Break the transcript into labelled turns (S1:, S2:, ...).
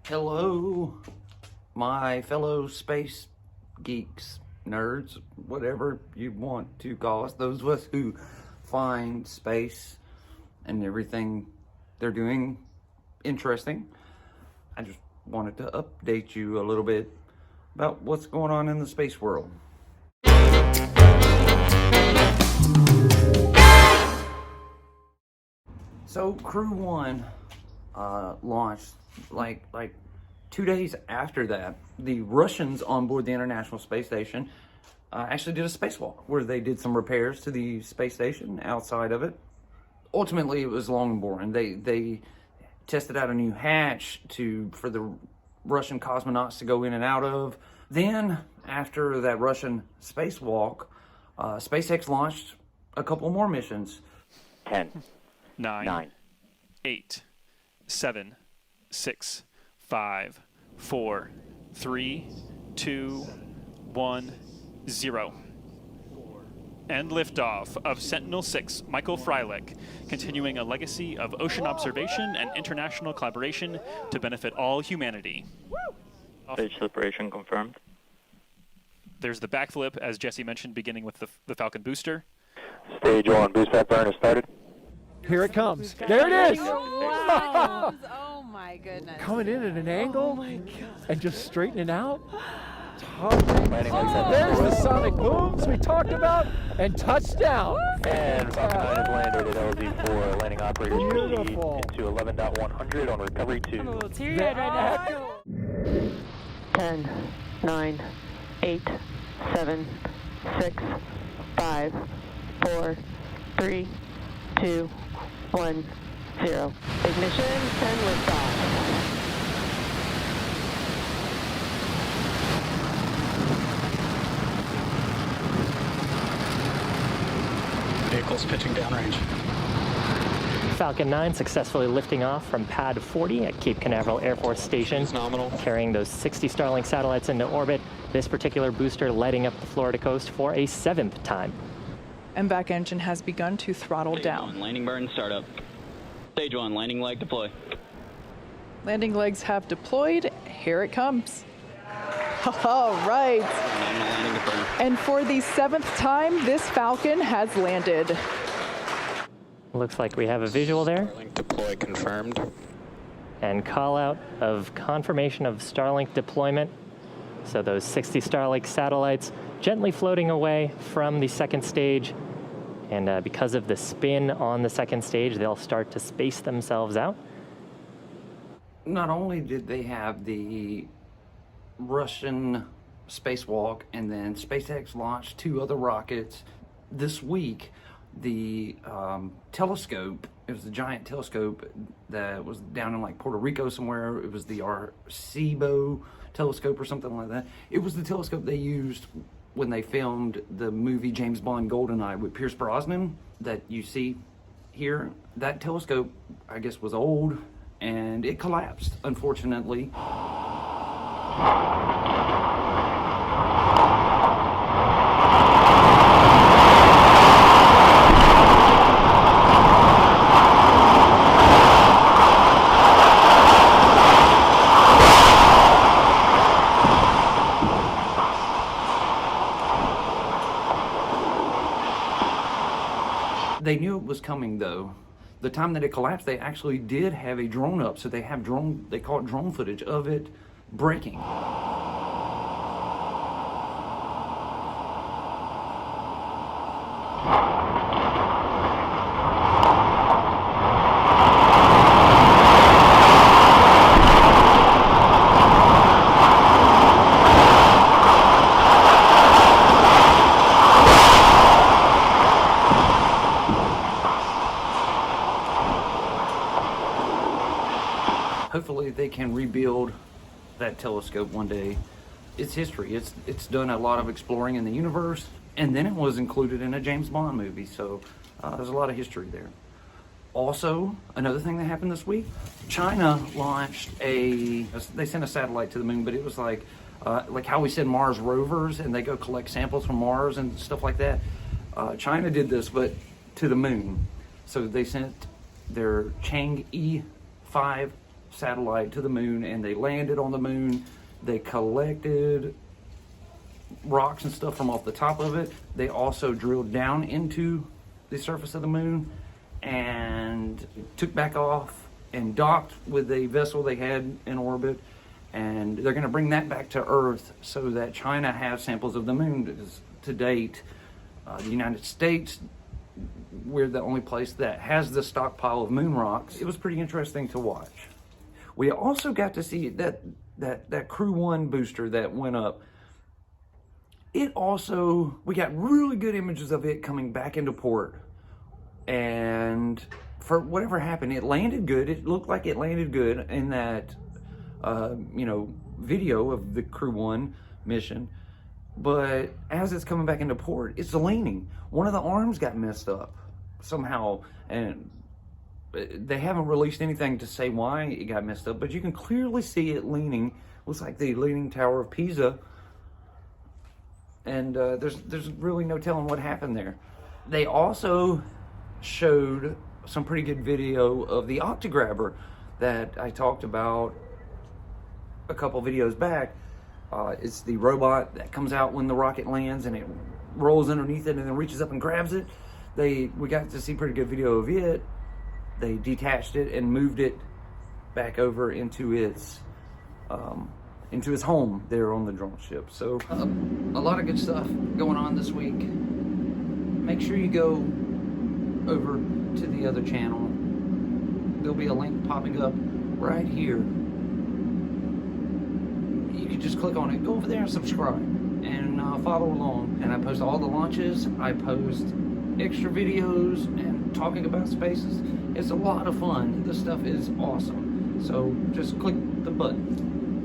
S1: Hello, my fellow space geeks, nerds, whatever you want to call us, those of us who find space and everything they're doing interesting. I just wanted to update you a little bit about what's going on in the space world. So Crew 1 launched like 2 days after that. The Russians on board the International Space Station actually did a spacewalk where they did some repairs to the space station outside of it. Ultimately, it was long and boring. They tested out a new hatch for the Russian cosmonauts to go in and out of. Then, after that Russian spacewalk, SpaceX launched a couple more missions.
S2: 10,
S3: 9, 8, 7, 6, 5, 4, 3, 2, 1, 0. And liftoff of Sentinel-6 Michael Freilich, continuing a legacy of ocean observation and international collaboration to benefit all humanity.
S2: Stage separation confirmed.
S3: There's the backflip, as Jesse mentioned, beginning with the Falcon booster.
S2: Stage 1, boost back burn has started.
S4: Here it comes. There it is.
S5: Wow. Oh my goodness.
S4: Coming in at an angle.
S5: Oh my God.
S4: And just straightening out.
S2: Landing legs at
S4: There's the sonic booms we talked about. And touchdown.
S2: And Falcon 9 has landed at LZ4. Landing operators
S4: Beautiful.
S2: proceed into 11.100 on recovery 2.
S5: I'm a little teary-eyed right now.
S6: 10, 9, 8, 7, 6, 5, 4, 3, 2, 1, 0. Ignition and liftoff.
S7: Vehicles pitching downrange.
S8: Falcon 9 successfully lifting off from Pad 40 at Cape Canaveral Air Force Station, carrying those 60 Starlink satellites into orbit. This particular booster lighting up the Florida coast for a 7th time.
S9: MVAC engine has begun to throttle down.
S7: One, landing burn startup. Stage 1, landing leg deploy.
S9: Landing legs have deployed. Here it comes. All right.
S7: Landing to burn.
S9: And for the 7th time, this Falcon has landed.
S8: Looks like we have a visual there.
S7: Starlink deploy confirmed.
S8: And call out of confirmation of Starlink deployment. So those 60 Starlink satellites gently floating away from the second stage. And because of the spin on the second stage, they'll start to space themselves out.
S1: Not only did they have the Russian spacewalk, and then SpaceX launched 2 other rockets this week. The telescope, it was a giant telescope that was down in like Puerto Rico somewhere. It was the Arecibo Telescope or something like that. It was the telescope they used when they filmed the movie James Bond GoldenEye with Pierce Brosnan that you see here. That telescope, I guess, was old and it collapsed, unfortunately. They knew it was coming though. The time that it collapsed, they actually did have a drone up, so they call it drone footage of it breaking. Hopefully they can rebuild that telescope one day. It's history. It's done a lot of exploring in the universe, and then it was included in a James Bond movie, so there's a lot of history there. Also, another thing that happened this week, China launched they sent a satellite to the moon, but it was like how we send Mars rovers and they go collect samples from Mars and stuff like that. China did this, but to the moon. So they sent their Chang'e 5 satellite to the moon, and they landed on the moon. They collected rocks and stuff from off the top of it. They also drilled down into the surface of the moon and took back off and docked with a vessel they had in orbit. And they're going to bring that back to Earth so that China has samples of the moon. Because to date, the United States, we're the only place that has the stockpile of moon rocks. It was pretty interesting to watch. We also got to see that Crew 1 booster that went up. It also, we got really good images of it coming back into port. And for whatever happened, it landed good. It looked like it landed good in that, video of the Crew 1 mission. But as it's coming back into port, it's leaning. One of the arms got messed up somehow, and they haven't released anything to say why it got messed up, but you can clearly see it leaning. Looks like the Leaning Tower of Pisa. And there's really no telling what happened there. They also showed some pretty good video of the Octograbber that I talked about a couple videos back. It's the robot that comes out when the rocket lands and it rolls underneath it and then reaches up and grabs it. We got to see pretty good video of it. They detached it and moved it back over into its home there on the drone ship. So a lot of good stuff going on this week. Make sure you go over to the other channel. There'll be a link popping up right here. You can just click on it, go over there and subscribe and follow along. And I post all the launches, I post extra videos and talking about spaces. It's a lot of fun. This stuff is awesome. So just click the button.